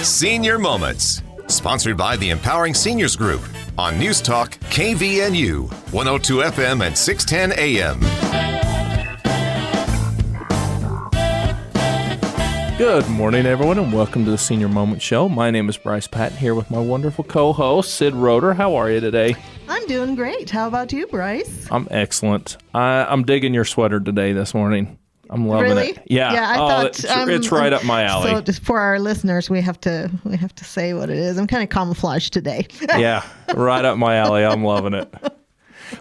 Senior Moments, sponsored by the Empowering Seniors Group on News Talk KVNU, 102 FM and 610 AM. Good morning, everyone, and welcome to the Senior Moment Show. My name is Bryce Patton, here with my wonderful co-host, Sid Roeder. How are you today? I'm doing great. How about you, Bryce? I'm excellent. I'm digging your sweater today this morning. I'm loving it. Yeah. I thought it's right up my alley. So just for our listeners, we have to say what it is. I'm kind of camouflaged today. Yeah, right up my alley. I'm loving it.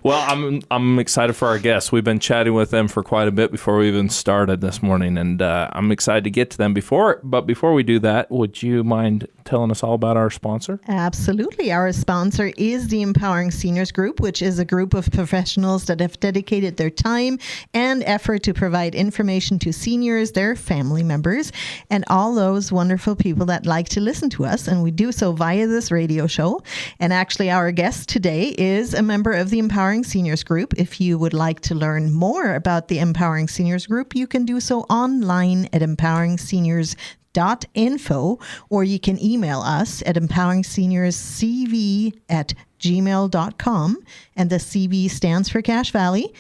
Well, I'm excited for our guests. We've been chatting with them for quite a bit before we even started this morning, and I'm excited to get to them. But before we do that, would you mind telling us all about our sponsor? Absolutely. Our sponsor is the Empowering Seniors Group, which is a group of professionals that have dedicated their time and effort to provide information to seniors, their family members, and all those wonderful people that like to listen to us. And we do so via this radio show. And actually, our guest today is a member of the Empowering Seniors Group. If you would like to learn more about the Empowering Seniors Group, you can do so online at empoweringseniors.info, or you can email us at empoweringseniorscv@gmail.com, and the CV stands for Cache Valley.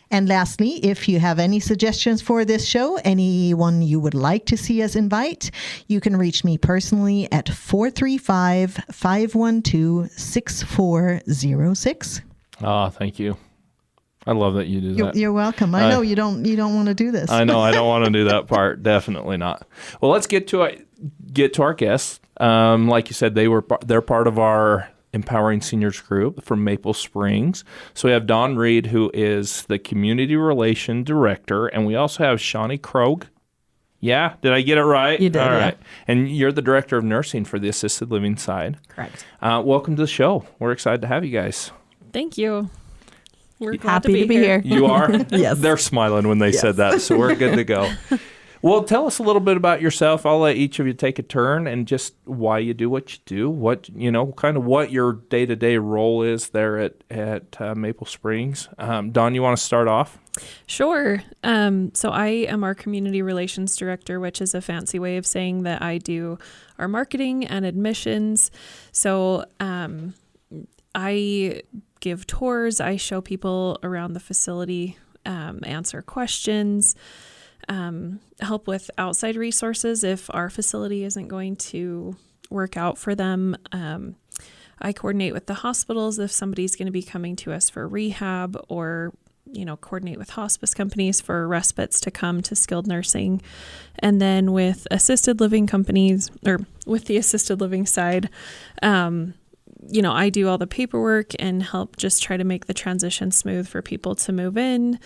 And lastly, if you have any suggestions for this show, anyone you would like to see us invite, you can reach me personally at 435-512-6406. Oh, thank you. I love that you do that. You're welcome. I know you don't want to do this. I know I don't want to do that part. Definitely not. Well, let's get to our guests. Like you said, they're part of our Empowering Seniors Group from Maple Springs. So we have Dawn Reed, who is the Community Relation Director, and we also have Shawnee Krogh. Yeah, did I get it right? You did. All yeah. right. And you're the Director of Nursing for the assisted living side. Correct. Welcome to the show. We're excited to have you guys. Thank you. We're glad Happy to be here. You are? Yes. They're smiling when they said that, so we're good to go. Well, tell us a little bit about yourself. I'll let each of you take a turn and just why you do what you do, what your day-to-day role is there at Maple Springs. Dawn, you want to start off? Sure. So I am our Community Relations Director, which is a fancy way of saying that I do our marketing and admissions. So I give tours, I show people around the facility, answer questions, help with outside resources if our facility isn't going to work out for them. I coordinate with the hospitals if somebody's going to be coming to us for rehab, or coordinate with hospice companies for respites to come to skilled nursing. And then with assisted living companies, or with the assisted living side, I do all the paperwork and help just try to make the transition smooth for people to move in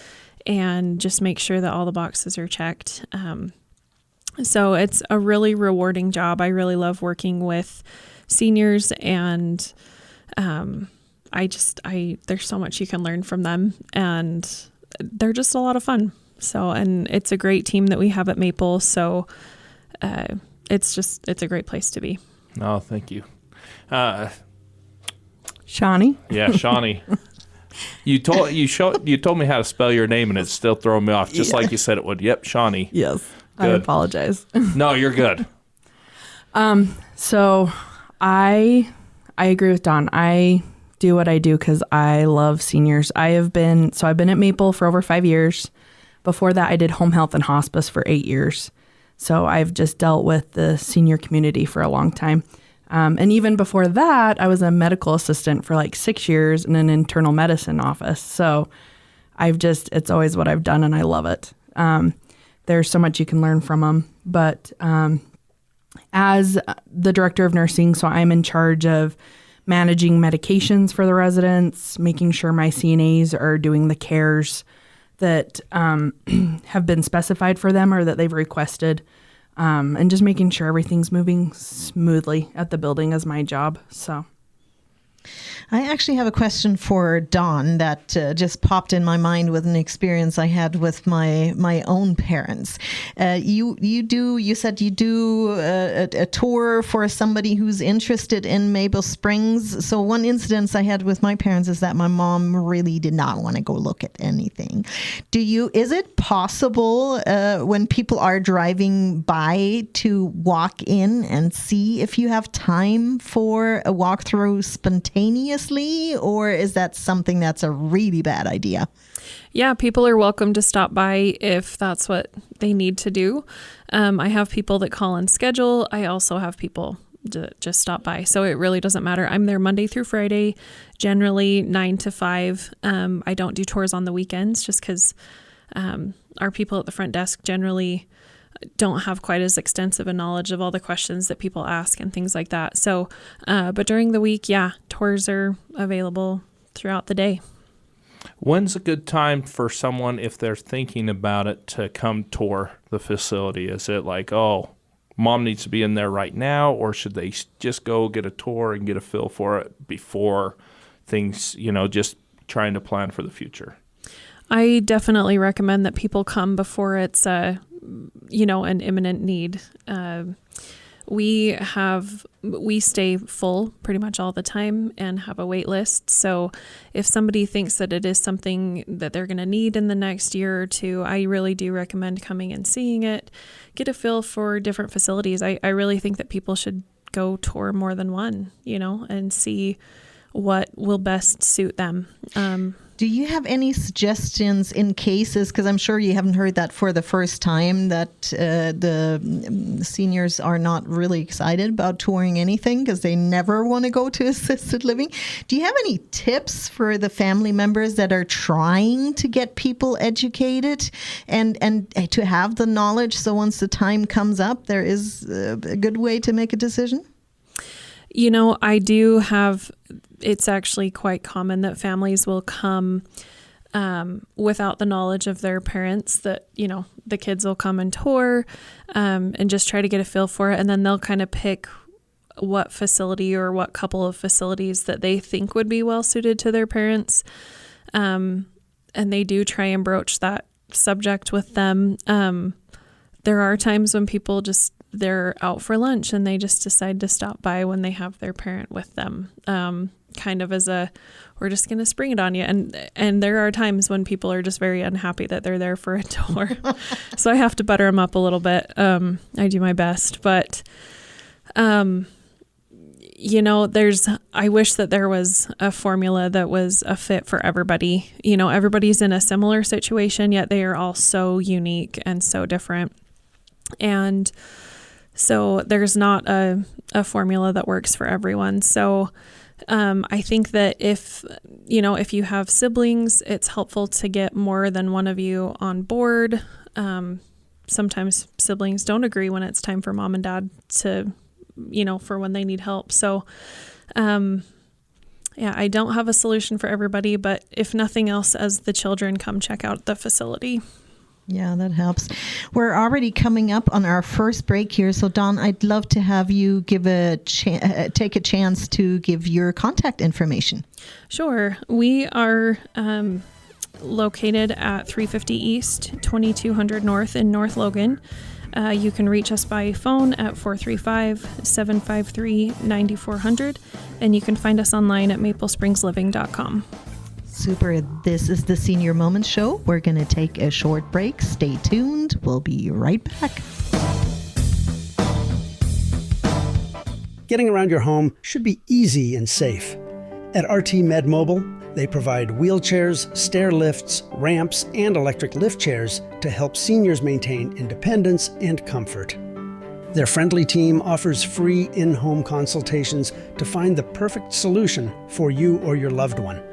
and just make sure that all the boxes are checked. So it's a really rewarding job. I really love working with seniors, and there's so much you can learn from them, and they're just a lot of fun. So, and it's a great team that we have at Maple. So it's a great place to be. Oh, thank you. Shawnee? Yeah, Shawnee. You told me how to spell your name, and it's still throwing me off, just like you said it would. Yep, Shawnee. Yes. Good. I apologize. No, you're good. So I agree with Dawn. I do what I do because I love seniors. I've been at Maple for over 5 years. Before that, I did home health and hospice for 8 years. So I've just dealt with the senior community for a long time. And even before that, I was a medical assistant for like 6 years in an internal medicine office. So it's always what I've done, and I love it. There's so much you can learn from them. But as the director of nursing, so I'm in charge of managing medications for the residents, making sure my CNAs are doing the cares that have been specified for them or that they've requested. And just making sure everything's moving smoothly at the building is my job. So, I actually have a question for Dawn that just popped in my mind with an experience I had with my own parents. You said you do a tour for somebody who's interested in Maple Springs. So one incident I had with my parents is that my mom really did not want to go look at anything. Is it possible when people are driving by to walk in and see if you have time for a walkthrough spontaneously, or is that something that's a really bad idea? Yeah, people are welcome to stop by if that's what they need to do. I have people that call and schedule. I also have people that just stop by. So it really doesn't matter. I'm there Monday through Friday, generally 9 to 5. I don't do tours on the weekends just because our people at the front desk generally don't have quite as extensive a knowledge of all the questions that people ask and things like that. So, but during the week, yeah, tours are available throughout the day. When's a good time for someone, if they're thinking about it, to come tour the facility? Is it like, oh, mom needs to be in there right now, or should they just go get a tour and get a feel for it before things, just trying to plan for the future? I definitely recommend that people come before it's an imminent need. We stay full pretty much all the time and have a wait list. So if somebody thinks that it is something that they're going to need in the next year or two, I really do recommend coming and seeing it, get a feel for different facilities. I really think that people should go tour more than one, and see what will best suit them. Do you have any suggestions in cases, because I'm sure you haven't heard that for the first time, that the seniors are not really excited about touring anything because they never want to go to assisted living? Do you have any tips for the family members that are trying to get people educated and to have the knowledge so once the time comes up, there is a good way to make a decision? I do have, it's actually quite common that families will come without the knowledge of their parents, that, the kids will come and tour and just try to get a feel for it. And then they'll kind of pick what facility or what couple of facilities that they think would be well suited to their parents. And they do try and broach that subject with them. There are times when people they're out for lunch and they just decide to stop by when they have their parent with them, kind of as we're just going to spring it on you. And there are times when people are just very unhappy that they're there for a tour. So I have to butter them up a little bit. I do my best, but, I wish that there was a formula that was a fit for everybody. Everybody's in a similar situation, yet they are all so unique and so different. And so there's not a formula that works for everyone. So I think that if you have siblings, it's helpful to get more than one of you on board. Sometimes siblings don't agree when it's time for mom and dad to, for when they need help. So, I don't have a solution for everybody, but if nothing else, as the children come check out the facility. Yeah, that helps. We're already coming up on our first break here. So, Dawn, I'd love to have you take a chance to give your contact information. Sure. We are located at 350 East, 2200 North in North Logan. You can reach us by phone at 435-753-9400, and you can find us online at maplespringsLiving.com. Super. This is the Senior Moments Show. We're going to take a short break. Stay tuned. We'll be right back. Getting around your home should be easy and safe. At RT Med Mobile, they provide wheelchairs, stair lifts, ramps, and electric lift chairs to help seniors maintain independence and comfort. Their friendly team offers free in-home consultations to find the perfect solution for you or your loved one.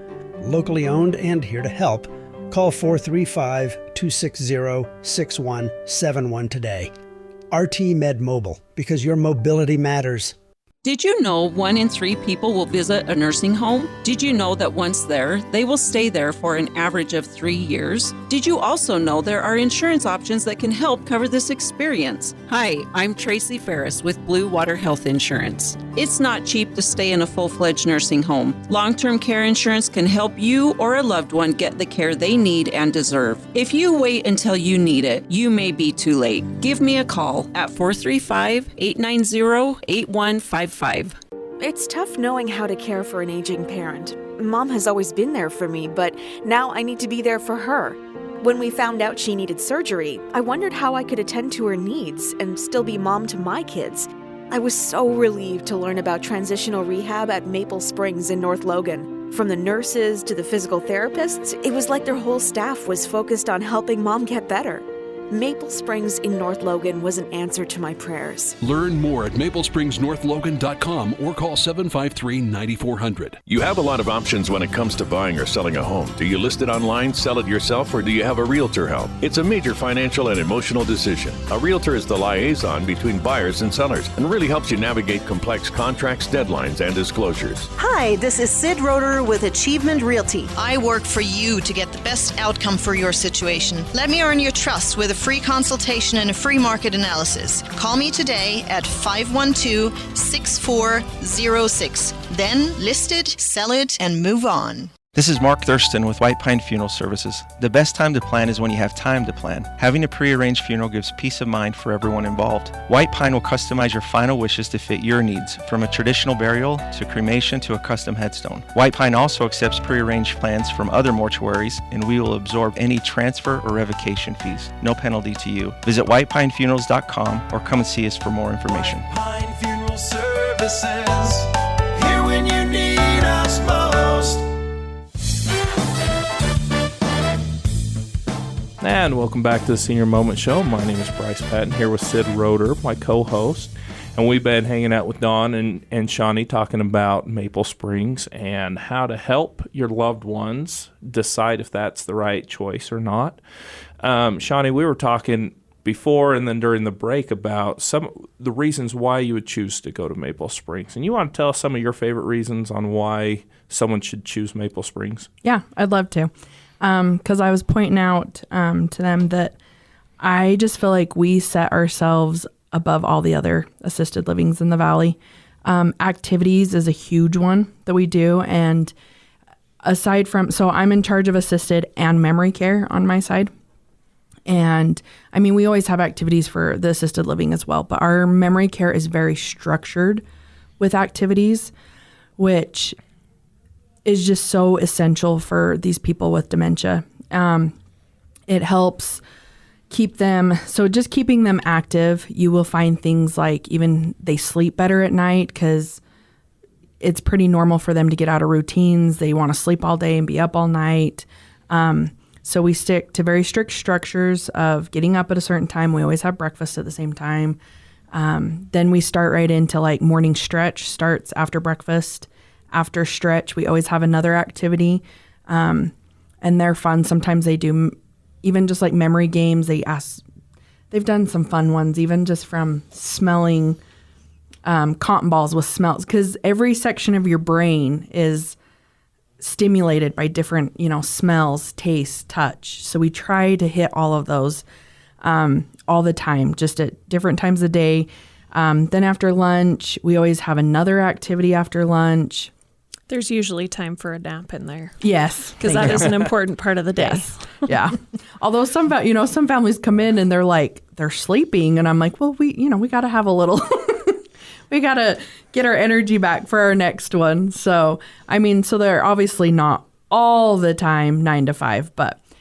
Locally owned and here to help. Call 435-260-6171 today. RT Med Mobile, because your mobility matters. Did you know 1 in 3 people will visit a nursing home? Did you know that once there, they will stay there for an average of 3 years? Did you also know there are insurance options that can help cover this experience? Hi, I'm Tracy Ferris with Blue Water Health Insurance. It's not cheap to stay in a full-fledged nursing home. Long-term care insurance can help you or a loved one get the care they need and deserve. If you wait until you need it, you may be too late. Give me a call at 435-890-8155. It's tough knowing how to care for an aging parent. Mom has always been there for me, but now I need to be there for her. When we found out she needed surgery, I wondered how I could attend to her needs and still be mom to my kids. I was so relieved to learn about transitional rehab at Maple Springs in North Logan. From the nurses to the physical therapists, it was like their whole staff was focused on helping Mom get better. Maple Springs in North Logan was an answer to my prayers. Learn more at maplespringsnorthlogan.com or call 753-9400. You have a lot of options when it comes to buying or selling a home. Do you list it online, sell it yourself, or do you have a realtor help? It's a major financial and emotional decision. A realtor is the liaison between buyers and sellers and really helps you navigate complex contracts, deadlines, and disclosures. Hi, this is Sid Roeder with Achievement Realty. I work for you to get the best outcome for your situation. Let me earn your trust with a free consultation and a free market analysis. Call me today at 512-6406. Then list it, sell it, and move on. This is Mark Thurston with White Pine Funeral Services. The best time to plan is when you have time to plan. Having a prearranged funeral gives peace of mind for everyone involved. White Pine will customize your final wishes to fit your needs, from a traditional burial to cremation to a custom headstone. White Pine also accepts prearranged plans from other mortuaries, and we will absorb any transfer or revocation fees. No penalty to you. Visit whitepinefunerals.com or come and see us for more information. White Pine Funeral Services, here when you need us most. And welcome back to the Senior Moment Show. My name is Bryce Patton, here with Sid Roeder, my co-host. And we've been hanging out with Dawn and Shawnee talking about Maple Springs and how to help your loved ones decide if that's the right choice or not. Shawnee, we were talking before and then during the break about some the reasons why you would choose to go to Maple Springs. And you want to tell us some of your favorite reasons on why someone should choose Maple Springs? Yeah, I'd love to. Because I was pointing out to them that I just feel like we set ourselves above all the other assisted livings in the Valley. Activities is a huge one that we do. And aside from, so I'm in charge of assisted and memory care on my side. And I mean, we always have activities for the assisted living as well, but our memory care is very structured with activities, which is just so essential for these people with dementia. It helps keep them, so just keeping them active. You will find things like even they sleep better at night because it's pretty normal for them to get out of routines. They want to sleep all day and be up all night. So we stick to very strict structures of getting up at a certain time. We always have breakfast at the same time. Then we start right into like morning stretch starts after breakfast. After stretch, we always have another activity, and they're fun. Sometimes they do even just like memory games. They've done some fun ones, even just from smelling cotton balls with smells, because every section of your brain is stimulated by different, smells, taste, touch. So we try to hit all of those all the time, just at different times of day. Then after lunch, we always have another activity after lunch. There's usually time for a nap in there. Yes. Because that is an important part of the day. Yes. Yeah. Although some families come in and they're like, they're sleeping. And I'm like, well, we got to have a little, we got to get our energy back for our next one. So, so they're obviously not all the time 9 to 5,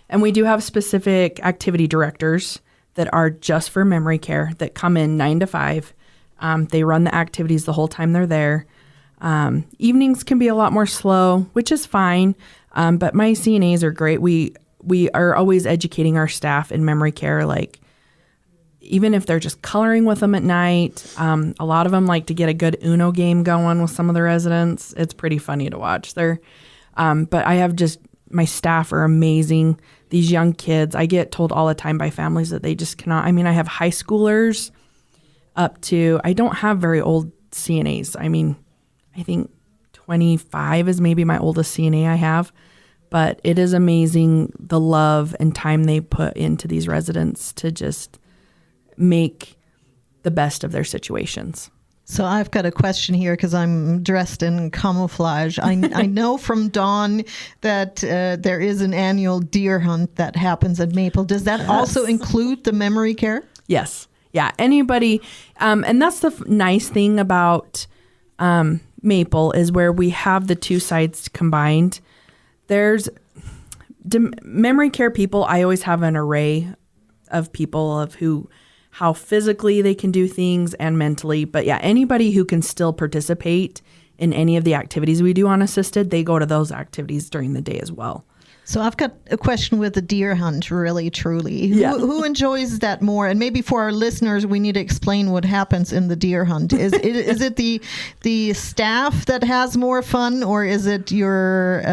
and we do have specific activity directors that are just for memory care that come in 9 to 5. They run the activities the whole time they're there. Evenings can be a lot more slow, which is fine. But my CNAs are great. We are always educating our staff in memory care, like even if they're just coloring with them at night. A lot of them like to get a good Uno game going with some of the residents. It's pretty funny to watch. But I have my staff are amazing. These young kids, I get told all the time by families that they just cannot. I have high schoolers up to, I don't have very old CNAs. I mean, I think 25 is maybe my oldest CNA I have, but it is amazing the love and time they put into these residents to just make the best of their situations. So I've got a question here because I'm dressed in camouflage. I know from Dawn that there is an annual deer hunt that happens at Maple. Does that also include the memory care? Yes. Yeah. Anybody, and that's the nice thing about Maple is where we have the two sides combined. There's memory care people. I always have an array of people of how physically they can do things and mentally. But yeah, anybody who can still participate in any of the activities we do on assisted, they go to those activities during the day as well. So I've got a question with the deer hunt, really, truly. Yeah. Who enjoys that more? And maybe for our listeners, we need to explain what happens in the deer hunt. Is it the staff that has more fun, or is it your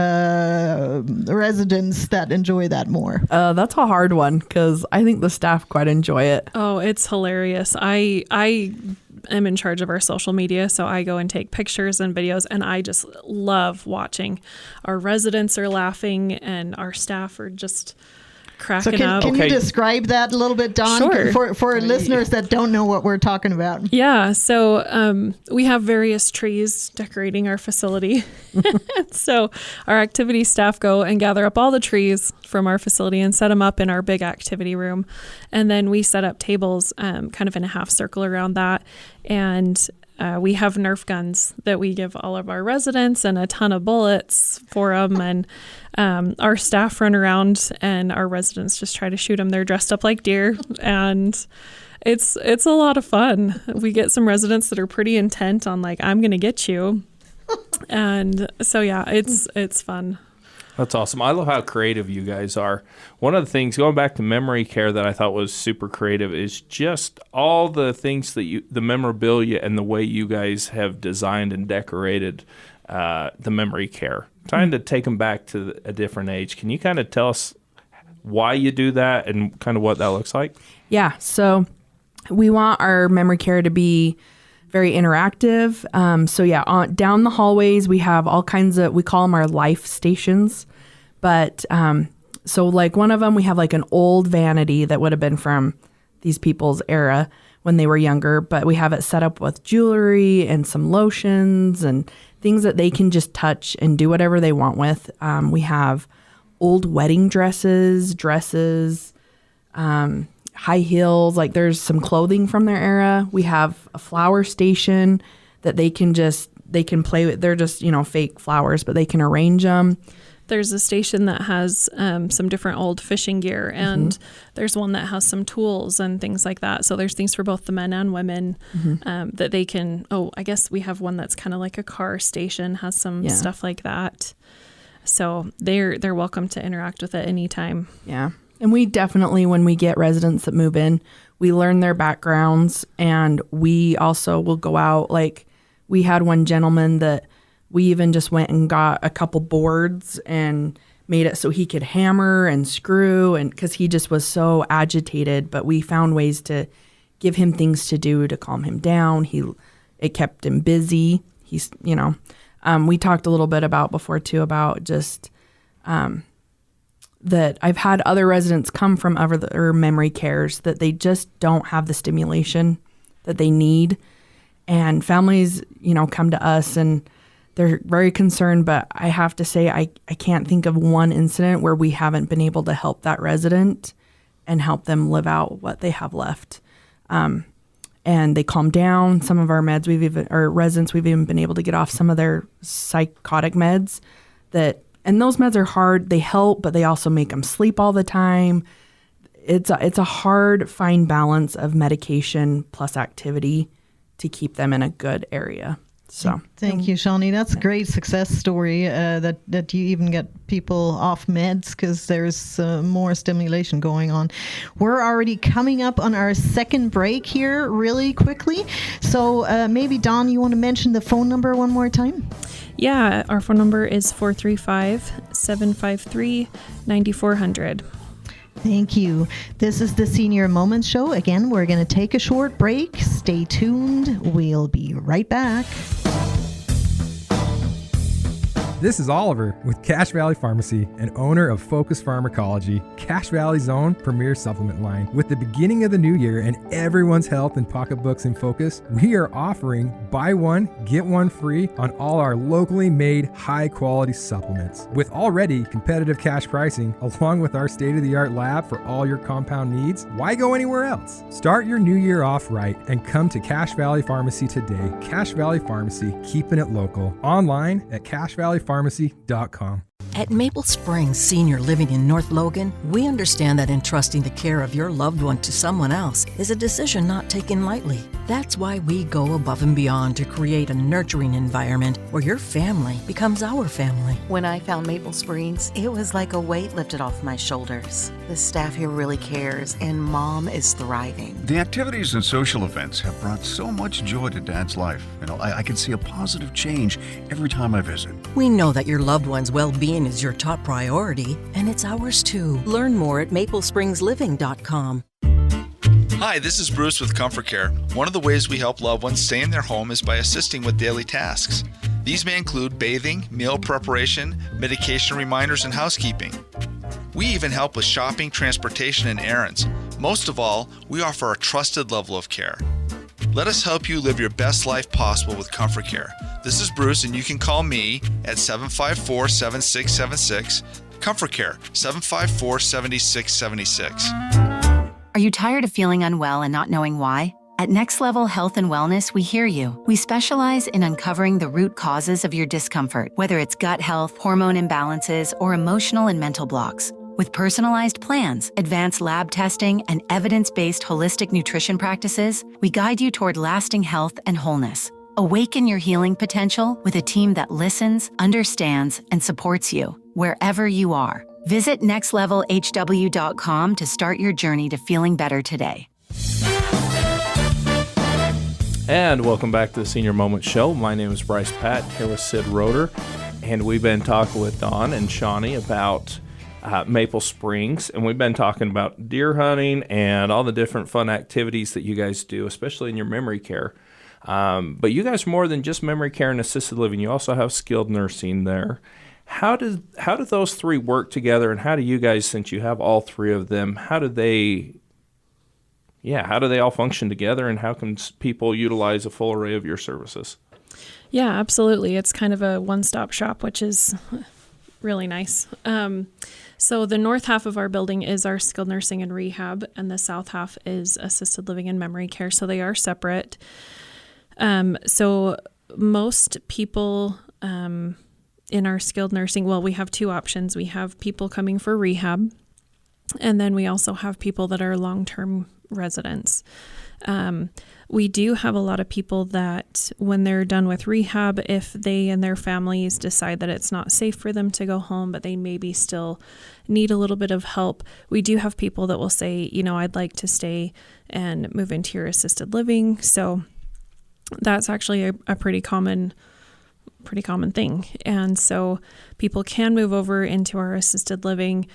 residents that enjoy that more? That's a hard one because I think the staff quite enjoy it. Oh, it's hilarious. I am in charge of our social media, so I go and take pictures and videos, and I just love watching. Our residents are laughing and our staff are just cracking up. Can you describe that a little bit, Dawn, Sure. for listeners that don't know what we're talking about? Yeah, so we have various trees decorating our facility. So our activity staff go and gather up all the trees from our facility and set them up in our big activity room. And then we set up tables kind of in a half circle around that. And we have Nerf guns that we give all of our residents and a ton of bullets for them. And our staff run around and our residents just try to shoot them. They're dressed up like deer, and it's a lot of fun. We get some residents that are pretty intent on like, I'm going to get you. And so, yeah, it's fun. That's awesome. I love how creative you guys are. One of the things, going back to memory care, that I thought was super creative is just all the things that the memorabilia and the way you guys have designed and decorated the memory care. Trying to take them back to a different age. Can you kind of tell us why you do that and kind of what that looks like? Yeah. So we want our memory care to be very interactive. So yeah, down the hallways, we have all kinds of, we call them our life stations. But so like one of them, we have like an old vanity that would have been from these people's era when they were younger, but we have it set up with jewelry and some lotions and things that they can just touch and do whatever they want with. We have old wedding dresses, high heels, like there's some clothing from their era. We have a flower station that they can play with. They're just, fake flowers, but they can arrange them. There's a station that has some different old fishing gear, and there's one that has some tools and things like that. So there's things for both the men and women that they can, I guess we have one that's kind of like a car station, has some stuff like that. So they're welcome to interact with it anytime. Yeah. And we definitely, when we get residents that move in, we learn their backgrounds, and we also will go out. Like we had one gentleman that we even just went and got a couple boards and made it so he could hammer and screw, and because he just was so agitated, but we found ways to give him things to do to calm him down. It kept him busy. He's, we talked a little bit before just, that I've had other residents come from other memory cares that they just don't have the stimulation that they need. And families, come to us and they're very concerned, but I have to say, I can't think of one incident where we haven't been able to help that resident and help them live out what they have left. And they calm down. Some of our meds, residents, we've even been able to get off some of their psychotic meds and those meds are hard. They help, but they also make them sleep all the time. It's a hard, fine balance of medication plus activity to keep them in a good area. So thank you, Shawnee. That's a great success story that you even get people off meds because there's more stimulation going on. We're already coming up on our second break here really quickly. So maybe, Dawn, you want to mention the phone number one more time? Yeah, our phone number is 435-753-9400. Thank you. This is the Senior Moments Show. Again, we're going to take a short break. Stay tuned. We'll be right back. This is Oliver with Cache Valley Pharmacy and owner of Focus Pharmacology, Cache Valley's own premier supplement line. With the beginning of the new year and everyone's health and pocketbooks in focus, we are offering buy one, get one free on all our locally made high quality supplements. With already competitive cash pricing, along with our state-of-the-art lab for all your compound needs, why go anywhere else? Start your new year off right and come to Cache Valley Pharmacy today. Cache Valley Pharmacy, keeping it local. Online at cachevalleypharmacy.com. At Maple Springs Senior Living in North Logan, we understand that entrusting the care of your loved one to someone else is a decision not taken lightly. That's why we go above and beyond to create a nurturing environment where your family becomes our family. When I found Maple Springs, it was like a weight lifted off my shoulders. The staff here really cares, and Mom is thriving. The activities and social events have brought so much joy to Dad's life. I can see a positive change every time I visit. We know that your loved one's well-being is your top priority, and it's ours too. Learn more at maplesprings.living.com. Hi, this is Bruce with Comfort Care. One of the ways we help loved ones stay in their home is by assisting with daily tasks. These may include bathing, meal preparation, medication reminders, and housekeeping. We even help with shopping, transportation, and errands. Most of all, we offer a trusted level of care. Let us help you live your best life possible with Comfort Care. This is Bruce, and you can call me at 754-7676. Comfort Care, 754-7676. Are you tired of feeling unwell and not knowing why? At Next Level Health and Wellness, we hear you. We specialize in uncovering the root causes of your discomfort, whether it's gut health, hormone imbalances, or emotional and mental blocks. With personalized plans, advanced lab testing, and evidence-based holistic nutrition practices, we guide you toward lasting health and wholeness. Awaken your healing potential with a team that listens, understands, and supports you wherever you are. Visit nextlevelhw.com to start your journey to feeling better today. And welcome back to the Senior Moment Show. My name is Bryce Patt, here with Sid Roeder, and we've been talking with Don and Shawnee about Maple Springs, and we've been talking about deer hunting and all the different fun activities that you guys do, especially in your memory care. But you guys are more than just memory care and assisted living. You also have skilled nursing there. How do those three work together, and how do you guys, since you have all three of them, how do they all function together, and how can people utilize a full array of your services? Yeah, absolutely. It's kind of a one-stop shop, which is really nice. So the north half of our building is our skilled nursing and rehab, and the south half is assisted living and memory care. So they are separate. So most people in our skilled nursing, well, we have two options. We have people coming for rehab, and then we also have people that are long-term residents. We do have a lot of people that when they're done with rehab, if they and their families decide that it's not safe for them to go home, but they maybe still need a little bit of help, we do have people that will say, I'd like to stay and move into your assisted living. So that's actually a pretty common thing. And so people can move over into our assisted living.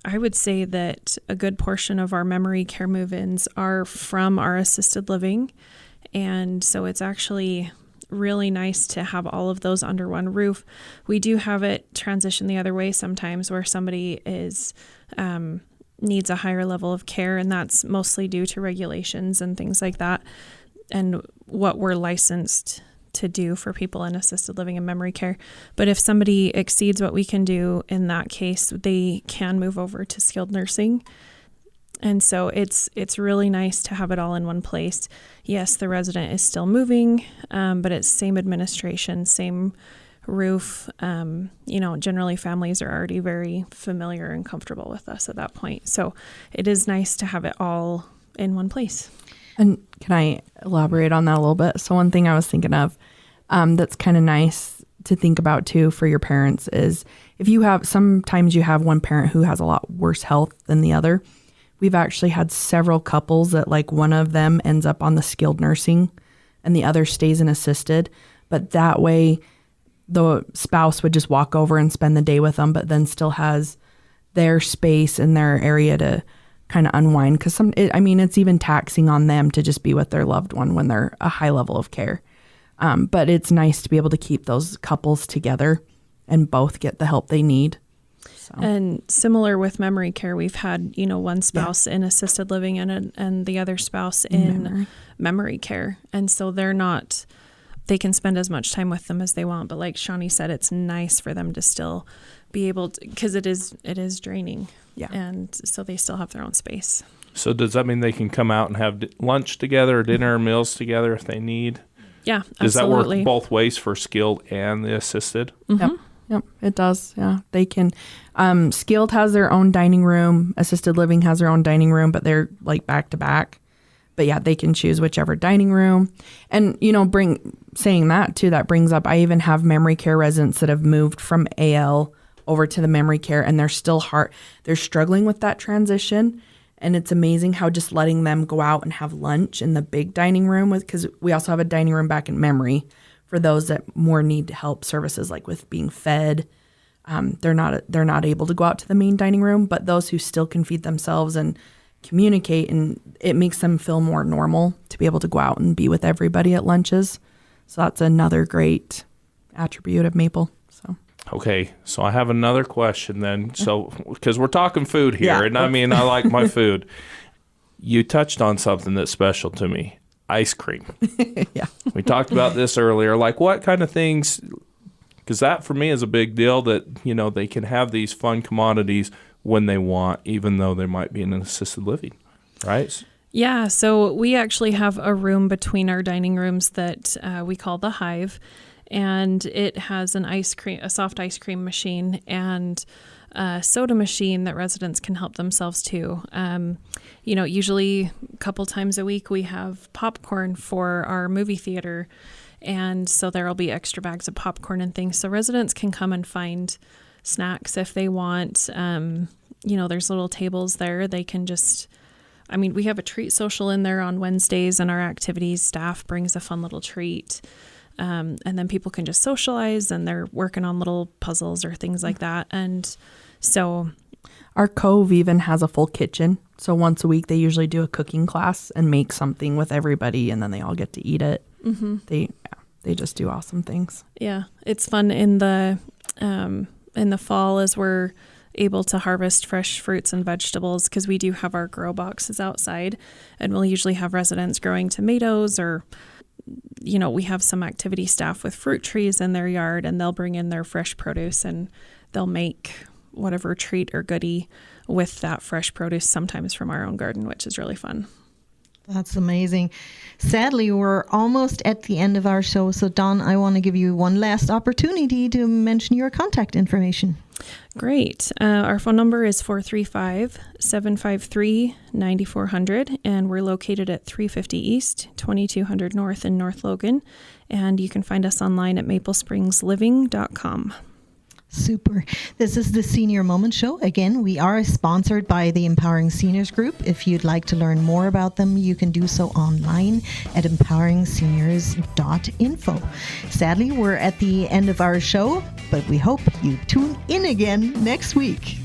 I would say that a good portion of our memory care move-ins are from our assisted living. And so it's actually really nice to have all of those under one roof. We do have it transition the other way sometimes where somebody needs a higher level of care, and that's mostly due to regulations and things like that, and what we're licensed to do for people in assisted living and memory care. But if somebody exceeds what we can do in that case, they can move over to skilled nursing. And so it's really nice to have it all in one place. Yes, the resident is still moving, but it's same administration, same roof. Generally families are already very familiar and comfortable with us at that point. So it is nice to have it all in one place. And can I elaborate on that a little bit? So one thing I was thinking of that's kind of nice to think about too for your parents is sometimes you have one parent who has a lot worse health than the other. We've actually had several couples that one of them ends up on the skilled nursing and the other stays in assisted. But that way the spouse would just walk over and spend the day with them, but then still has their space and their area to kind of unwind. Because it's even taxing on them to just be with their loved one when they're a high level of care. But it's nice to be able to keep those couples together and both get the help they need. So. And similar with memory care, we've had, one spouse in assisted living and the other spouse in memory care. And so they can spend as much time with them as they want. But like Shawnee said, it's nice for them to still be able to, because it is draining. Yeah. And so they still have their own space. So does that mean they can come out and have lunch together, or dinner, or meals together if they need? Yeah, Does absolutely. that work both ways for skilled and the assisted? Mm-hmm. Yep, it does. Yeah, they can. Skilled has their own dining room. Assisted living has their own dining room, but they're like back to back. But yeah, they can choose whichever dining room. And, saying that too, that brings up, I even have memory care residents that have moved from AL over to the memory care, and they're struggling with that transition. And it's amazing how just letting them go out and have lunch in the big dining room, because we also have a dining room back in memory for those that more need help services like with being fed. They're not able to go out to the main dining room, but those who still can feed themselves and communicate, and it makes them feel more normal to be able to go out and be with everybody at lunches. So that's another great attribute of Maple. So. Okay, so I have another question then. So, because we're talking food here, and I like my food. You touched on something that's special to me, ice cream. Yeah. We talked about this earlier. Like, what kind of things, because that for me is a big deal, that, they can have these fun commodities when they want, even though they might be in an assisted living, right? Yeah, so we actually have a room between our dining rooms that we call the Hive. And it has a soft ice cream machine and a soda machine that residents can help themselves to. Usually a couple times a week we have popcorn for our movie theater. And so there'll be extra bags of popcorn and things. So residents can come and find snacks if they want. There's little tables there. They can we have a treat social in there on Wednesdays, and our activities staff brings a fun little treat. And then people can just socialize, and they're working on little puzzles or things like that. And so our Cove even has a full kitchen. So once a week, they usually do a cooking class and make something with everybody, and then they all get to eat it. Mm-hmm. They just do awesome things. Yeah, it's fun in the fall as we're able to harvest fresh fruits and vegetables, because we do have our grow boxes outside, and we'll usually have residents growing tomatoes, or we have some activity staff with fruit trees in their yard, and they'll bring in their fresh produce and they'll make whatever treat or goodie with that fresh produce, sometimes from our own garden, which is really fun. That's amazing. Sadly, we're almost at the end of our show. So, Dawn, I want to give you one last opportunity to mention your contact information. Great. Our phone number is 435-753-9400, and we're located at 350 East, 2200 North in North Logan. And you can find us online at maplesprings.living.com. Super. This is the Senior Moment Show. Again, we are sponsored by the Empowering Seniors Group. If you'd like to learn more about them, you can do so online at empoweringseniors.info. Sadly, we're at the end of our show, but we hope you tune in again next week.